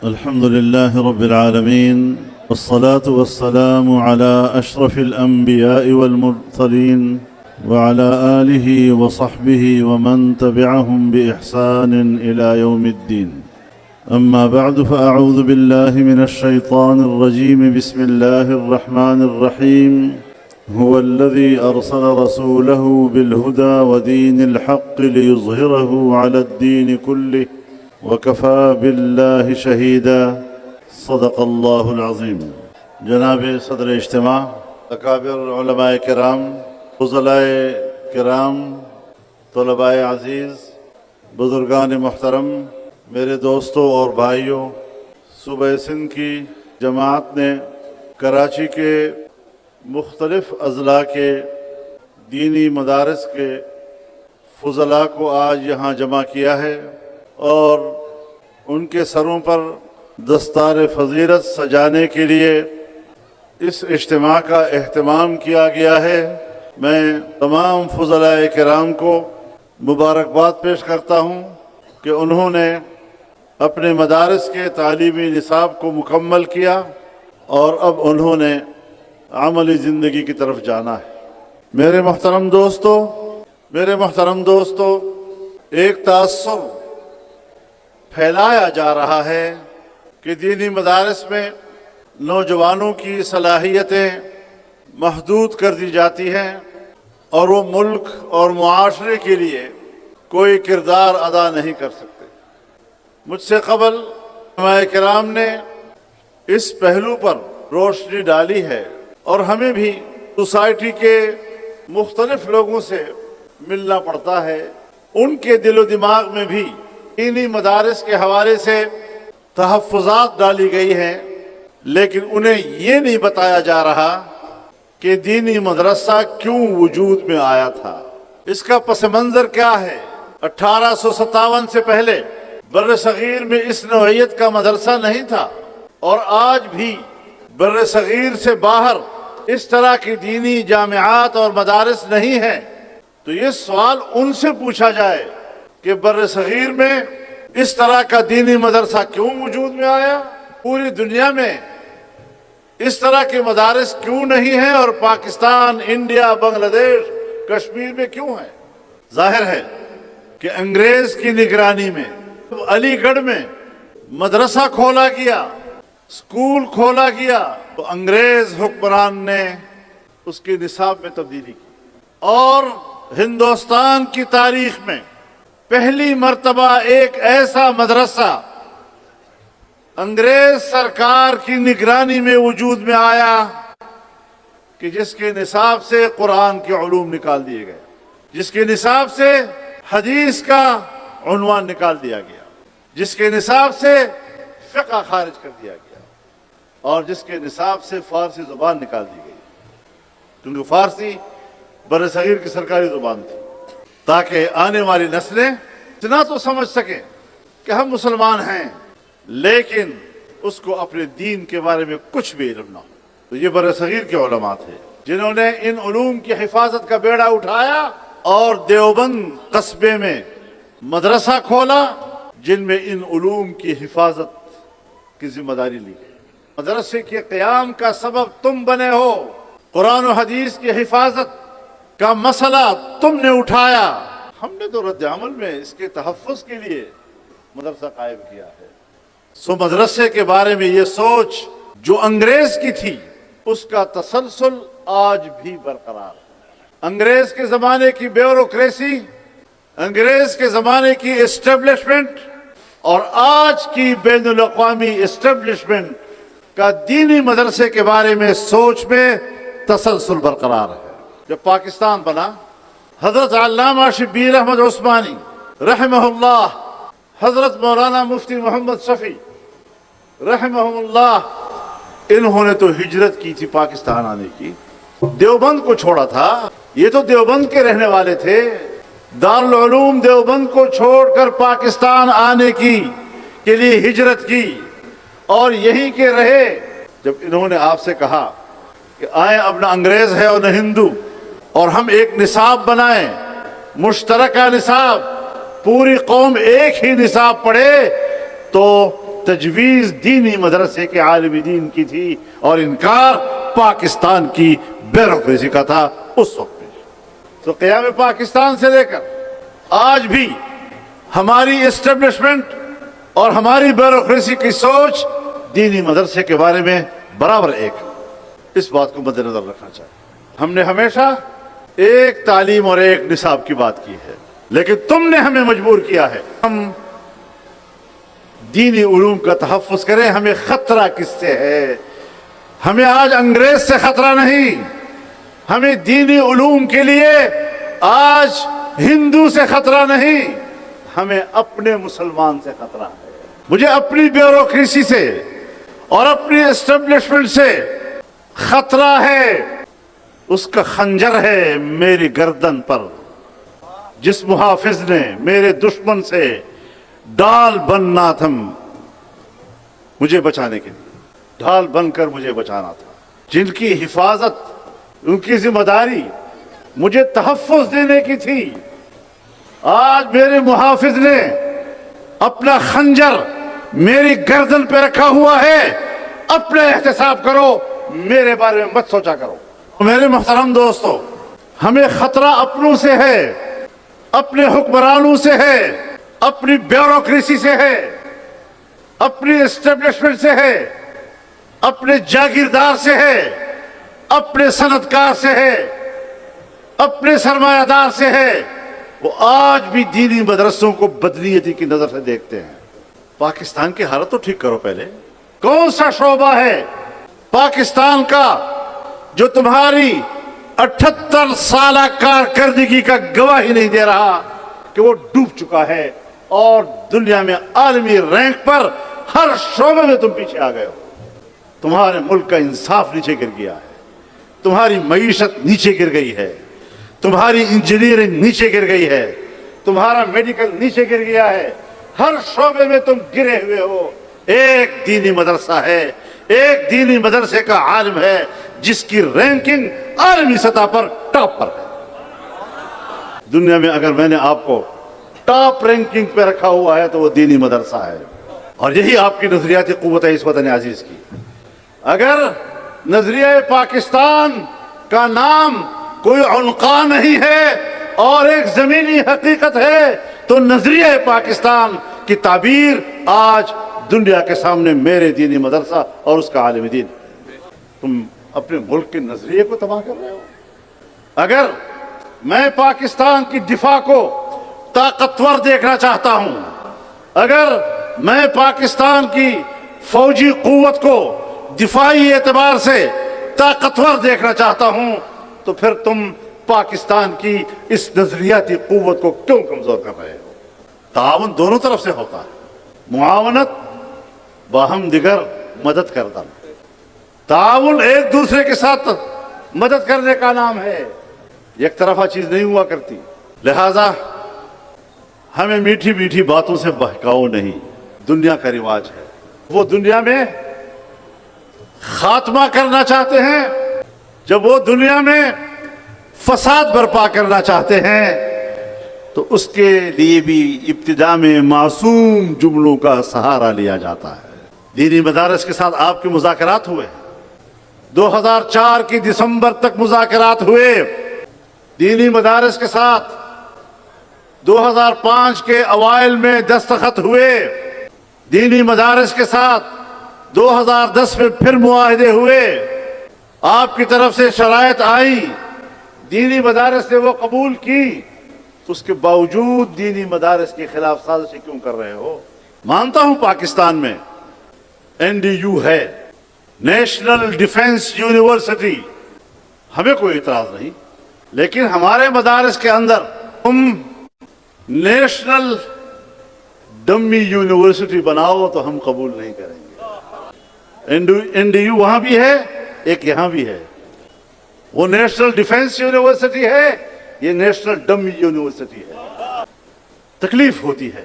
الحمد لله رب العالمين، والصلاة والسلام على أشرف الأنبياء والمرسلين وعلى آله وصحبه ومن تبعهم بإحسان إلى يوم الدين. أما بعد، فأعوذ بالله من الشيطان الرجيم. بسم الله الرحمن الرحيم. هو الذي أرسل رسوله بالهدى ودين الحق ليظهره على الدين كله وكفى بالله شهيدا. صدق الله العظيم. جناب صدر اجتماع، اکابر علماء کرام، فضلاء کرام، طلباء عزیز، بزرگان محترم، میرے دوستوں اور بھائیوں، صوبہ سندھ کی جماعت نے کراچی کے مختلف اضلاع کے دینی مدارس کے فضلاء کو آج یہاں جمع کیا ہے اور ان کے سروں پر دستار فضیلت سجانے کے لیے اس اجتماع کا اہتمام کیا گیا ہے. میں تمام فضلاء کرام کو مبارکباد پیش کرتا ہوں کہ انہوں نے اپنے مدارس کے تعلیمی نصاب کو مکمل کیا اور اب انہوں نے عملی زندگی کی طرف جانا ہے. میرے محترم دوستو، ایک تاثر پھیلایا جا رہا ہے کہ دینی مدارس میں نوجوانوں کی صلاحیتیں محدود کر دی جاتی ہیں اور وہ ملک اور معاشرے کے لیے کوئی کردار ادا نہیں کر سکتے. مجھ سے قبل علماء کرام نے اس پہلو پر روشنی ڈالی ہے اور ہمیں بھی سوسائٹی کے مختلف لوگوں سے ملنا پڑتا ہے. ان کے دل و دماغ میں بھی دینی مدارس کے حوالے سے تحفظات ڈالی گئی ہیں، لیکن انہیں یہ نہیں بتایا جا رہا کہ دینی مدرسہ کیوں وجود میں آیا تھا، اس کا پس منظر کیا ہے. 1857 سے پہلے بر صغیر میں اس نوعیت کا مدرسہ نہیں تھا اور آج بھی بر صغیر سے باہر اس طرح کی دینی جامعات اور مدارس نہیں ہیں. تو یہ سوال ان سے پوچھا جائے کہ بر صغیر میں اس طرح کا دینی مدرسہ کیوں وجود میں آیا، پوری دنیا میں اس طرح کے مدارس کیوں نہیں ہیں اور پاکستان، انڈیا، بنگلہ دیش، کشمیر میں کیوں ہیں. ظاہر ہے کہ انگریز کی نگرانی میں علی گڑھ میں مدرسہ کھولا گیا، اسکول کھولا گیا، تو انگریز حکمران نے اس کے نصاب میں تبدیلی کی اور ہندوستان کی تاریخ میں پہلی مرتبہ ایک ایسا مدرسہ انگریز سرکار کی نگرانی میں وجود میں آیا کہ جس کے نصاب سے قرآن کے علوم نکال دیے گئے، جس کے نصاب سے حدیث کا عنوان نکال دیا گیا، جس کے نصاب سے فقہ خارج کر دیا گیا اور جس کے نصاب سے فارسی زبان نکال دی گئی، کیونکہ فارسی بر صغیر کی سرکاری زبان تھی، تاکہ آنے والی نسلیں اتنا تو سمجھ سکیں کہ ہم مسلمان ہیں لیکن اس کو اپنے دین کے بارے میں کچھ بھی علم نہ ہو. تو یہ بر صغیر کے علماء تھے جنہوں نے ان علوم کی حفاظت کا بیڑا اٹھایا اور دیوبند قصبے میں مدرسہ کھولا جن میں ان علوم کی حفاظت کی ذمہ داری لی. مدرسے کے قیام کا سبب تم بنے ہو، قرآن و حدیث کی حفاظت کا مسئلہ تم نے اٹھایا. ہم نے تو رد عمل میں اس کے تحفظ کے لیے مدرسہ قائم کیا ہے. سو مدرسے کے بارے میں یہ سوچ جو انگریز کی تھی اس کا تسلسل آج بھی برقرار ہے. انگریز کے زمانے کی بیوروکریسی، انگریز کے زمانے کی اسٹیبلشمنٹ اور آج کی بین الاقوامی اسٹیبلشمنٹ کا دینی مدرسے کے بارے میں سوچ میں تسلسل برقرار ہے. جب پاکستان بنا، حضرت علامہ شبیر احمد عثمانی رحمہ اللہ، حضرت مولانا مفتی محمد شفیع رحمہ اللہ، انہوں نے تو ہجرت کی تھی پاکستان آنے کی، دیوبند کو چھوڑا تھا. یہ تو دیوبند کے رہنے والے تھے، دارالعلوم دیوبند کو چھوڑ کر پاکستان آنے کی کے لیے ہجرت کی اور یہیں کے رہے. جب انہوں نے آپ سے کہا کہ آئیں، اب نہ انگریز ہے اور نہ ہندو، اور ہم ایک نصاب بنائیں، مشترکہ نصاب، پوری قوم ایک ہی نصاب پڑھے، تو تجویز دینی مدرسے کے عالم دین کی تھی اور انکار پاکستان کی بیوروکریسی کا تھا اس وقت میں. تو قیام پاکستان سے لے کر آج بھی ہماری اسٹیبلشمنٹ اور ہماری بیوروکریسی کی سوچ دینی مدرسے کے بارے میں برابر ایک ہے. اس بات کو مد نظر رکھنا چاہیے. ہم نے ہمیشہ ایک تعلیم اور ایک نصاب کی بات کی ہے، لیکن تم نے ہمیں مجبور کیا ہے ہم دینی علوم کا تحفظ کریں. ہمیں خطرہ کس سے ہے؟ ہمیں آج انگریز سے خطرہ نہیں، ہمیں دینی علوم کے لیے آج ہندو سے خطرہ نہیں، ہمیں اپنے مسلمان سے خطرہ ہے. مجھے اپنی بیوروکریسی سے اور اپنی اسٹیبلشمنٹ سے خطرہ ہے. اس کا خنجر ہے میری گردن پر، جس محافظ نے میرے دشمن سے ڈال بننا تھا مجھے بچانے کے لیے، ڈھال بن کر مجھے بچانا تھا، جن کی حفاظت، ان کی ذمہ داری مجھے تحفظ دینے کی تھی. آج میرے محافظ نے اپنا خنجر میری گردن پہ رکھا ہوا ہے. اپنے احتساب کرو، میرے بارے میں مت سوچا کرو. میرے محترم دوستو، ہمیں خطرہ اپنوں سے ہے، اپنے حکمرانوں سے ہے، اپنی بیوروکریسی سے ہے، اپنی اسٹیبلشمنٹ سے ہے، اپنے جاگیردار سے ہے، اپنے صنعتکار سے ہے، اپنے سرمایہ دار سے ہے. وہ آج بھی دینی مدرسوں کو بدنیتی کی نظر سے دیکھتے ہیں. پاکستان کی حالت تو ٹھیک کرو پہلے. کون سا شعبہ ہے پاکستان کا جو تمہاری 78 سالہ کارکردگی کا گواہی نہیں دے رہا کہ وہ ڈوب چکا ہے اور دنیا میں عالمی رینک پر ہر شعبے میں تم پیچھے آ گئے ہو. تمہارے ملک کا انصاف نیچے گر گیا ہے، تمہاری معیشت نیچے گر گئی ہے، تمہاری انجینئرنگ نیچے گر گئی ہے، تمہارا میڈیکل نیچے گر گیا ہے. ہر شعبے میں تم گرے ہوئے ہو. ایک دینی مدرسہ ہے، ایک دینی مدرسے کا عالم ہے جس کی رینکنگ عالمی سطح پر ٹاپ پر ہے. دنیا میں اگر میں نے آپ کو ٹاپ رینکنگ پہ رکھا ہوا ہے تو وہ دینی مدرسہ ہے. اور یہی آپ کی نظریاتی قوت ہے اس وطن عزیز کی. اگر نظریہ پاکستان کا نام کوئی عنقا نہیں ہے اور ایک زمینی حقیقت ہے تو نظریہ پاکستان کی تعبیر آج دنیا کے سامنے میرے دینی مدرسہ اور اس کا عالم دین. تم اپنے ملک کے نظریے کو تباہ کر رہے ہو. اگر میں پاکستان کی دفاع کو طاقتور دیکھنا چاہتا ہوں، اگر میں پاکستان کی فوجی قوت کو دفاعی اعتبار سے طاقتور دیکھنا چاہتا ہوں، تو پھر تم پاکستان کی اس نظریاتی قوت کو کیوں کمزور کر رہے ہو؟ تعاون دونوں طرف سے ہوتا ہے. معاونت باہم دیگر مدد کرتا، تعاون ایک دوسرے کے ساتھ مدد کرنے کا نام ہے، ایک طرفہ چیز نہیں ہوا کرتی. لہذا ہمیں میٹھی میٹھی باتوں سے بہکاؤ نہیں. دنیا کا رواج ہے، وہ دنیا میں خاتمہ کرنا چاہتے ہیں. جب وہ دنیا میں فساد برپا کرنا چاہتے ہیں تو اس کے لیے بھی ابتدا میں معصوم جملوں کا سہارا لیا جاتا ہے. دینی مدارس کے ساتھ آپ کے مذاکرات ہوئے، 2004 کی دسمبر تک مذاکرات ہوئے. دینی مدارس کے ساتھ 2005 کے اوائل میں دستخط ہوئے. دینی مدارس کے ساتھ 2010 میں پھر معاہدے ہوئے. آپ کی طرف سے شرائط آئی، دینی مدارس نے وہ قبول کی. اس کے باوجود دینی مدارس کے خلاف سازشیں کیوں کر رہے ہو؟ مانتا ہوں پاکستان میں NDU ہے، نیشنل ڈیفنس یونیورسٹی، ہمیں کوئی اعتراض نہیں، لیکن ہمارے مدارس کے اندر تم نیشنل ڈمی یونیورسٹی بناؤ تو ہم قبول نہیں کریں گے. NDU وہاں بھی ہے، ایک یہاں بھی ہے. وہ نیشنل ڈیفنس یونیورسٹی ہے، یہ نیشنل ڈمی یونیورسٹی ہے. تکلیف ہوتی ہے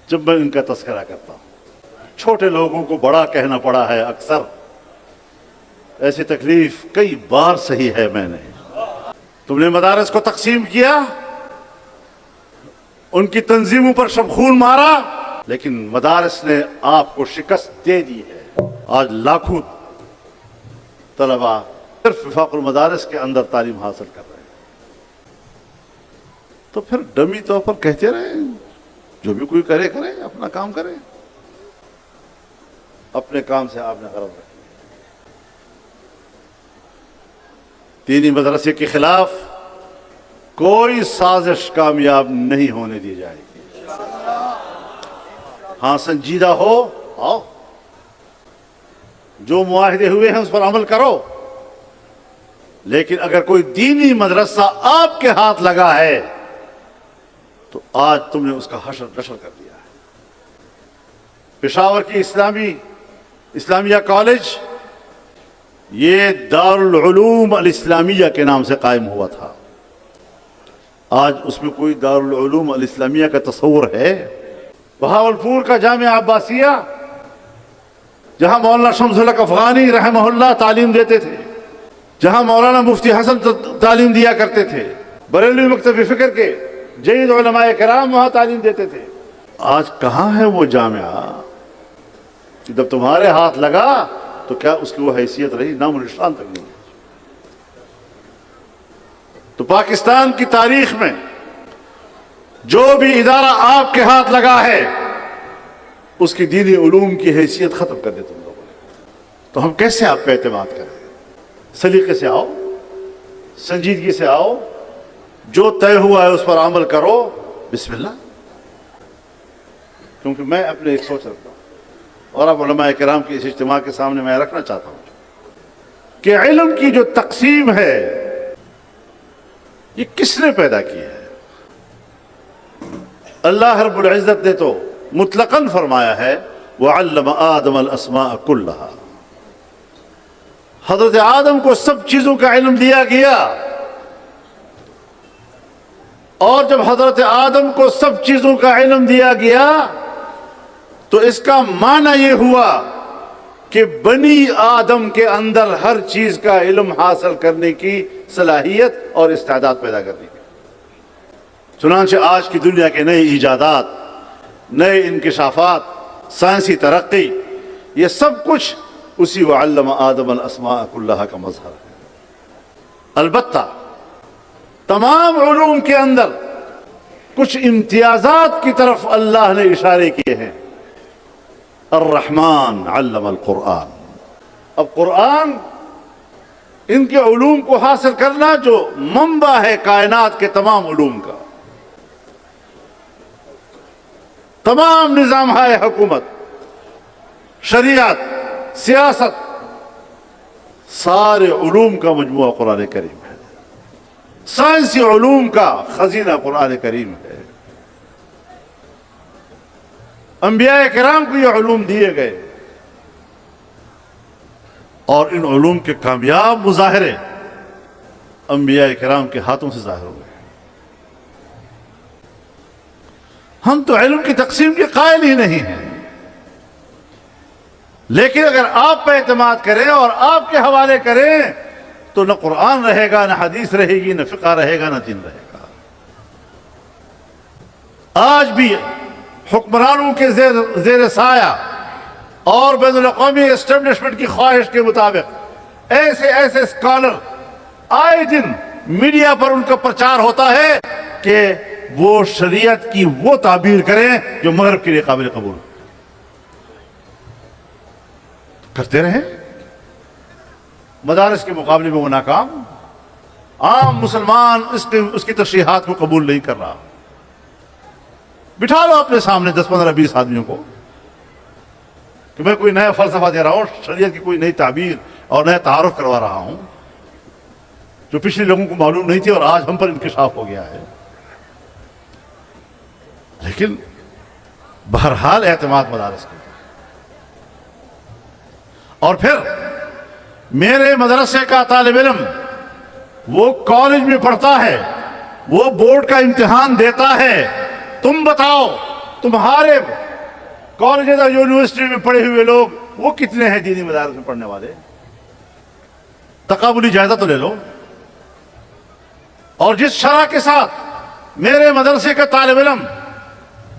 جب میں ان کا تذکرہ کرتا ہوں. چھوٹے لوگوں کو بڑا کہنا پڑا ہے اکثر. ایسی تکلیف کئی بار سہی ہے میں نے. تم نے مدارس کو تقسیم کیا، ان کی تنظیموں پر شب خون مارا، لیکن مدارس نے آپ کو شکست دے دی ہے. آج لاکھوں طلباء صرف وفاق المدارس کے اندر تعلیم حاصل کر رہے ہیں. تو پھر ڈمی طور پر کہتے رہے جو بھی کوئی کرے اپنا کام کرے. اپنے کام سے آپ نے غرض رکھی. دینی مدرسے کے خلاف کوئی سازش کامیاب نہیں ہونے دی جائے گی. ہاں سنجیدہ ہو، آؤ جو معاہدے ہوئے ہیں اس پر عمل کرو. لیکن اگر کوئی دینی مدرسہ آپ کے ہاتھ لگا ہے تو آج تم نے اس کا حشر نشر کر دیا ہے. پشاور کی اسلامیہ کالج یہ دارالعلوم الاسلامیہ کے نام سے قائم ہوا تھا. آج اس میں کوئی دارالعلوم الاسلامیہ کا تصور ہے؟ بہاولپور کا جامعہ عباسیہ جہاں مولانا شمس الحق افغانی رحمہ اللہ تعلیم دیتے تھے، جہاں مولانا مفتی حسن تعلیم دیا کرتے تھے، بریلوی مکتب فکر کے جید علماء کرام وہاں تعلیم دیتے تھے. آج کہاں ہے وہ جامعہ؟ جب تمہارے ہاتھ لگا تو کیا اس کی وہ حیثیت رہی؟ نام و نشان تک نہیں. تو پاکستان کی تاریخ میں جو بھی ادارہ آپ کے ہاتھ لگا ہے اس کی دینی علوم کی حیثیت ختم کر دے تم لوگوں نے. تو ہم کیسے آپ پہ اعتماد کریں؟ سلیقے سے آؤ، سنجیدگی سے آؤ، جو طے ہوا ہے اس پر عمل کرو. بسم اللہ. کیونکہ میں اپنے ایک سوچ رکھتا ہوں اور اب علماء کرام کے اس اجتماع کے سامنے میں رکھنا چاہتا ہوں کہ علم کی جو تقسیم ہے یہ کس نے پیدا کی ہے؟ اللہ رب العزت نے تو مطلقاً فرمایا ہے وَعَلَّمَ آدَمَ الْأَسْمَاءَ كُلَّهَا. حضرت آدم کو سب چیزوں کا علم دیا گیا، اور جب حضرت آدم کو سب چیزوں کا علم دیا گیا تو اس کا معنی یہ ہوا کہ بنی آدم کے اندر ہر چیز کا علم حاصل کرنے کی صلاحیت اور استعداد پیدا کرنے کی. چنانچہ آج کی دنیا کے نئے ایجادات، نئے انکشافات، سائنسی ترقی، یہ سب کچھ اسی وعلم آدم الاسماء کلھا کا مظہر ہے. البتہ تمام علوم کے اندر کچھ امتیازات کی طرف اللہ نے اشارے کیے ہیں. الرحمن علم القرآن. اب قرآن ان کے علوم کو حاصل کرنا جو منبع ہے کائنات کے تمام علوم کا، تمام نظام ہے حکومت، شریعت، سیاست، سارے علوم کا مجموعہ قرآن کریم ہے. سائنسی علوم کا خزینہ قرآن کریم ہے. انبیاء کرام کو یہ علوم دیے گئے اور ان علوم کے کامیاب مظاہرے انبیاء کرام کے ہاتھوں سے ظاہر ہو گئے. ہم تو علم کی تقسیم کے قائل ہی نہیں ہیں، لیکن اگر آپ پہ اعتماد کریں اور آپ کے حوالے کریں تو نہ قرآن رہے گا، نہ حدیث رہے گی، نہ فقہ رہے گا، نہ دین رہے گا. آج بھی حکمرانوں کے زیر سایہ اور بین الاقوامی اسٹیبلشمنٹ کی خواہش کے مطابق ایسے اسکالر آئے دن میڈیا پر ان کا پرچار ہوتا ہے کہ وہ شریعت کی وہ تعبیر کریں جو مغرب کے لیے قابل قبول کرتے رہیں. مدارس کے مقابلے میں وہ ناکام. عام مسلمان اس کی تشریحات کو قبول نہیں کر رہا. بٹھا لو اپنے سامنے 10 15 20 آدمیوں کو کہ میں کوئی نیا فلسفہ دے رہا ہوں، شریعت کی کوئی نئی تعبیر اور نیا تعارف کروا رہا ہوں جو پچھلے لوگوں کو معلوم نہیں تھی اور آج ہم پر انکشاف ہو گیا ہے. لیکن بہرحال اعتماد مدارس کے. اور پھر میرے مدرسے کا طالب علم وہ کالج میں پڑھتا ہے، وہ بورڈ کا امتحان دیتا ہے. تم بتاؤ تمہارے کالجز اور یونیورسٹی میں پڑھے ہوئے لوگ وہ کتنے ہیں دینی مدارس میں پڑھنے والے؟ تقابلی جائزہ تو لے لو. اور جس شرح کے ساتھ میرے مدرسے کا طالب علم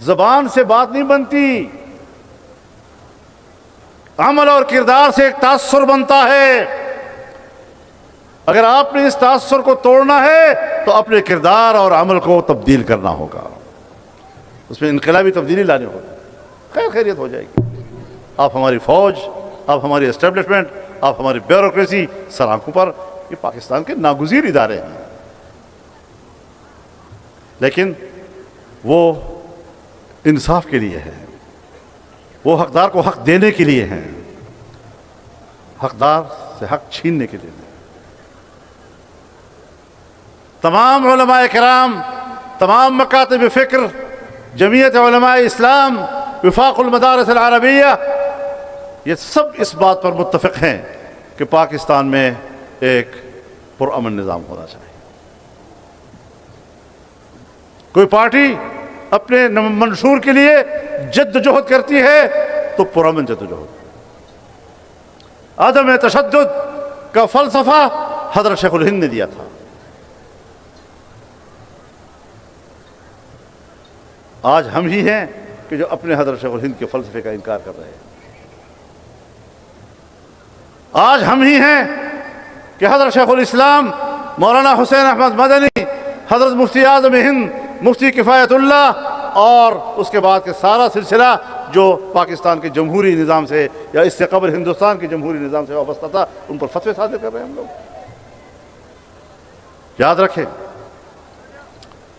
زبان سے بات نہیں بنتی، عمل اور کردار سے ایک تاثر بنتا ہے۔ اگر آپ نے اس تاثر کو توڑنا ہے تو اپنے کردار اور عمل کو تبدیل کرنا ہوگا، اس میں انقلابی تبدیلی لانی ہوگی، خیریت ہو جائے گی۔ آپ ہماری فوج، آپ ہماری اسٹیبلشمنٹ، آپ ہماری بیوروکریسی سر آنکھوں پر، یہ پاکستان کے ناگزیر ادارے ہیں، لیکن وہ انصاف کے لیے ہے، وہ حقدار کو حق دینے کے لیے ہیں، حقدار سے حق چھیننے کے لیے نہیں۔ تمام علماء کرام، تمام مکاتب فکر، جمعیت علماء اسلام، وفاق المدارس العربیہ، یہ سب اس بات پر متفق ہیں کہ پاکستان میں ایک پرامن نظام ہونا چاہیے۔ کوئی پارٹی اپنے منشور کے لیے جد جہد کرتی ہے تو پرامن جد جہد۔ عدم تشدد کا فلسفہ حضرت شیخ الہند نے دیا تھا۔ آج ہم ہی ہیں کہ جو اپنے حضرت شیخ الہند کے فلسفے کا انکار کر رہے ہیں۔ آج ہم ہی ہیں کہ حضرت شیخ الاسلام مولانا حسین احمد مدنی، حضرت مفتی اعظم ہند مفتی کفایت اللہ، اور اس کے بعد کے سارا سلسلہ جو پاکستان کے جمہوری نظام سے یا اس سے قبل ہندوستان کے جمہوری نظام سے وابستہ تھا، ان پر فتوے صادر کر رہے ہیں ہم لوگ۔ یاد رکھیں،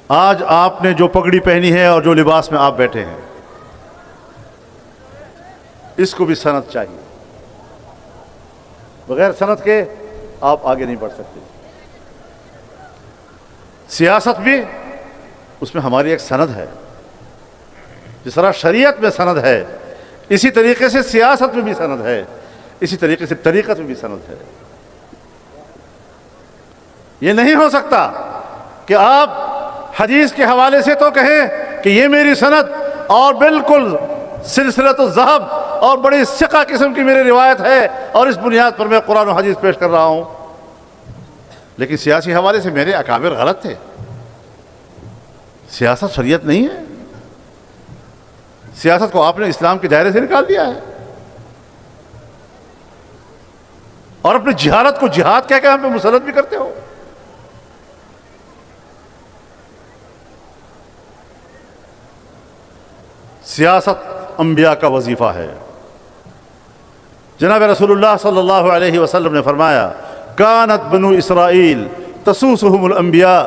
آج آپ نے جو پگڑی پہنی ہے اور جو لباس میں آپ بیٹھے ہیں، اس کو بھی سند چاہیے، بغیر سند کے آپ آگے نہیں بڑھ سکتے۔ سیاست بھی اس میں ہماری ایک سند ہے، جس طرح شریعت میں سند ہے اسی طریقے سے سیاست میں بھی سند ہے، اسی طریقے سے طریقت میں بھی سند ہے۔ یہ نہیں ہو سکتا کہ آپ حدیث کے حوالے سے تو کہیں کہ یہ میری سند اور بالکل سلسلۃ الذہب اور بڑی ثقہ قسم کی میری روایت ہے اور اس بنیاد پر میں قرآن و حدیث پیش کر رہا ہوں، لیکن سیاسی حوالے سے میرے اکابر غلط تھے۔ سیاست شریعت نہیں ہے، سیاست کو آپ نے اسلام کے دائرے سے نکال دیا ہے، اور اپنی جہالت کو جہاد کہہ کے ہم پہ مسلط بھی کرتے ہو۔ سیاست انبیاء کا وظیفہ ہے۔ جناب رسول اللہ صلی اللہ علیہ وسلم نے فرمایا، کانت بنو اسرائیل تسوسهم الانبیاء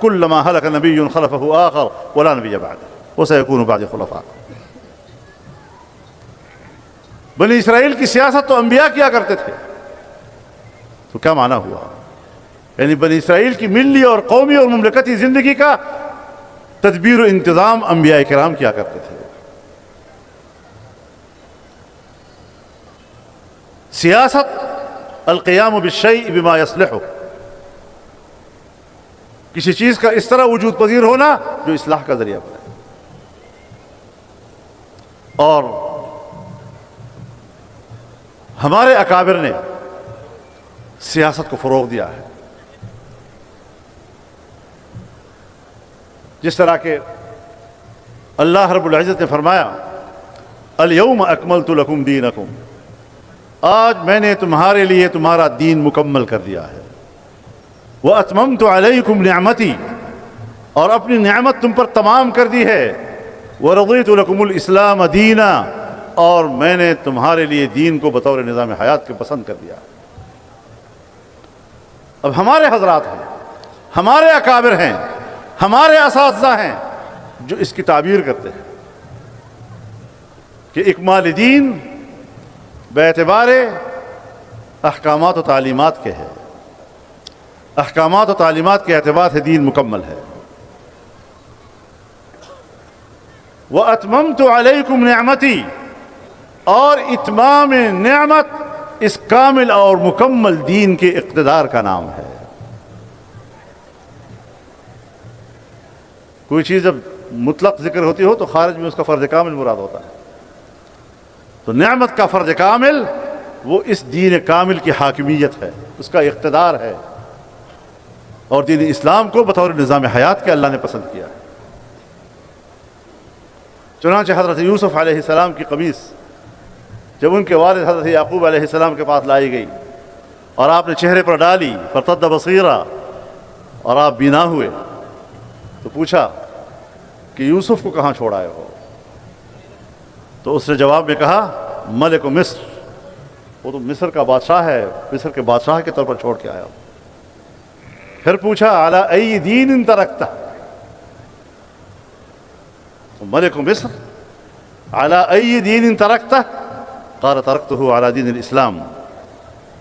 کلما ہلک نبی خلفہ آخر ولا نبی بعد وسیکون بعد خلفاء۔ بنی اسرائیل کی سیاست تو انبیاء کیا کرتے تھے، تو کیا معنی ہوا؟ یعنی بنی اسرائیل کی ملی اور قومی اور مملکتی زندگی کا تدبیر و انتظام انبیاء کرام کیا کرتے تھے۔ سیاست القیام بالشیء بما یصلحہ، کسی چیز کا اس طرح وجود پذیر ہونا جو اصلاح کا ذریعہ بنے، اور ہمارے اکابر نے سیاست کو فروغ دیا ہے۔ جس طرح کہ اللہ رب العزت نے فرمایا، الیوم اکملت لکم دینکم، آج میں نے تمہارے لیے تمہارا دین مکمل کر دیا ہے، وَأَتْمَمْتُ عَلَيْكُمْ نِعْمَتِي، اور اپنی نعمت تم پر تمام کر دی ہے، وَرَضِيتُ لَكُمُ الْإِسْلَامَ دِينًا، اور میں نے تمہارے لیے دین کو بطور نظام حیات کے پسند کر دیا۔ اب ہمارے حضرات ہیں، ہمارے اکابر ہیں، ہمارے اساتذہ ہیں جو اس کی تعبیر کرتے ہیں کہ اکمال دین باعتبار احکامات و تعلیمات کے ہے، احکامات و تعلیمات کے اعتبار سے دین مکمل ہے۔ وَأَتْمَمْتُ عَلَيْكُمْ نِعْمَتِي، اور اتمام نعمت اس کامل اور مکمل دین کے اقتدار کا نام ہے۔ کوئی چیز جب مطلق ذکر ہوتی ہو تو خارج میں اس کا فرض کامل مراد ہوتا ہے، تو نعمت کا فرض کامل وہ اس دین کامل کی حاکمیت ہے، اس کا اقتدار ہے، اور دین اسلام کو بطور نظام حیات کے اللہ نے پسند کیا ہے۔ چنانچہ حضرت یوسف علیہ السلام کی قمیص جب ان کے والد حضرت یعقوب علیہ السلام کے پاس لائی گئی اور آپ نے چہرے پر ڈالی، فرتد بصیرا، اور آپ بینا ہوئے، تو پوچھا کہ یوسف کو کہاں چھوڑ آئے ہو؟ تو اس نے جواب میں کہا ملک مصر، وہ تو مصر کا بادشاہ ہے، مصر کے بادشاہ کے طور پر چھوڑ کے آیا ہوں۔ پھر پوچھا علی ای دین ترکتہ، ملک مصر علی ای دین ترکتہ، قال ترکتہ علی دین الاسلام،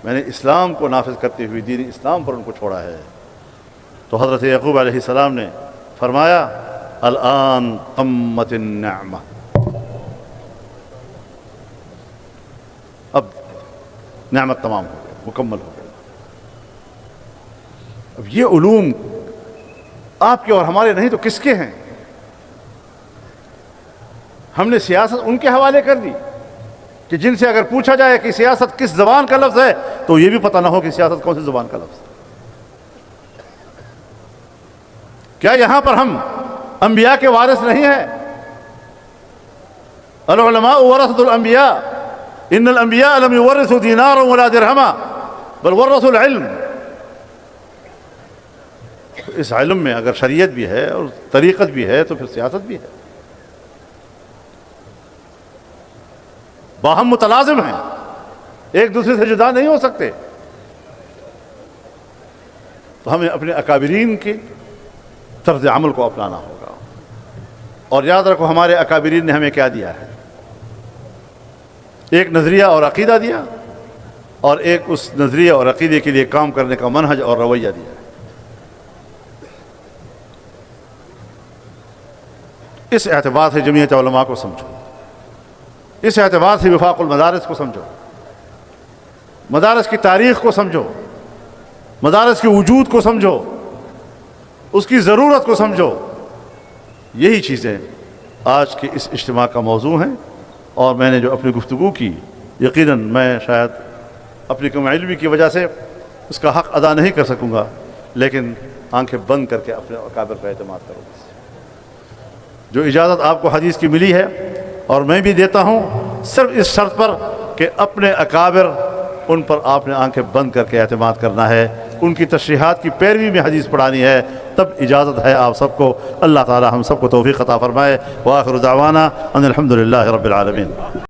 میں نے اسلام کو نافذ کرتے ہوئے دین اسلام پر ان کو چھوڑا ہے۔ تو حضرت یعقوب علیہ السلام نے فرمایا الآن قمت النعمہ، اب نعمت تمام ہو گئی، مکمل ہو گئی۔ اب یہ علوم آپ کے اور ہمارے نہیں تو کس کے ہیں؟ ہم نے سیاست ان کے حوالے کر دی کہ جن سے اگر پوچھا جائے کہ سیاست کس زبان کا لفظ ہے تو یہ بھی پتہ نہ ہو کہ سیاست کون سی زبان کا لفظ ہے۔ کیا یہاں پر ہم انبیاء کے وارث نہیں ہیں؟ العلماء ورثۃ الانبیاء، ان الانبیاء لم یورثوا دینارا ولا درہما بل ورثوا العلم۔ اس علم میں اگر شریعت بھی ہے اور طریقت بھی ہے تو پھر سیاست بھی ہے، باہم متلازم ہیں، ایک دوسرے سے جدا نہیں ہو سکتے۔ تو ہمیں اپنے اکابرین کے طرز عمل کو اپنانا ہوگا، اور یاد رکھو ہمارے اکابرین نے ہمیں کیا دیا ہے؟ ایک نظریہ اور عقیدہ دیا، اور ایک اس نظریہ اور عقیدے کے لیے کام کرنے کا منہج اور رویہ دیا ہے۔ اس اعتبار سے جمعیت علماء کو سمجھو، اس اعتبار سے وفاق المدارس کو سمجھو، مدارس کی تاریخ کو سمجھو، مدارس کے وجود کو سمجھو، اس کی ضرورت کو سمجھو۔ یہی چیزیں آج کے اس اجتماع کا موضوع ہیں، اور میں نے جو اپنی گفتگو کی، یقیناً میں شاید اپنی کم علمی کی وجہ سے اس کا حق ادا نہیں کر سکوں گا، لیکن آنکھیں بند کر کے اپنے اکابر پر اعتماد کروں گا۔ جو اجازت آپ کو حدیث کی ملی ہے اور میں بھی دیتا ہوں، صرف اس شرط پر کہ اپنے اکابر ان پر آپ نے آنکھیں بند کر کے اعتماد کرنا ہے، ان کی تشریحات کی پیروی میں حدیث پڑھانی ہے، تب اجازت ہے آپ سب کو۔ اللہ تعالی ہم سب کو توفیق عطا فرمائے۔ وآخر دعوانا ان الحمد للہ رب العالمین۔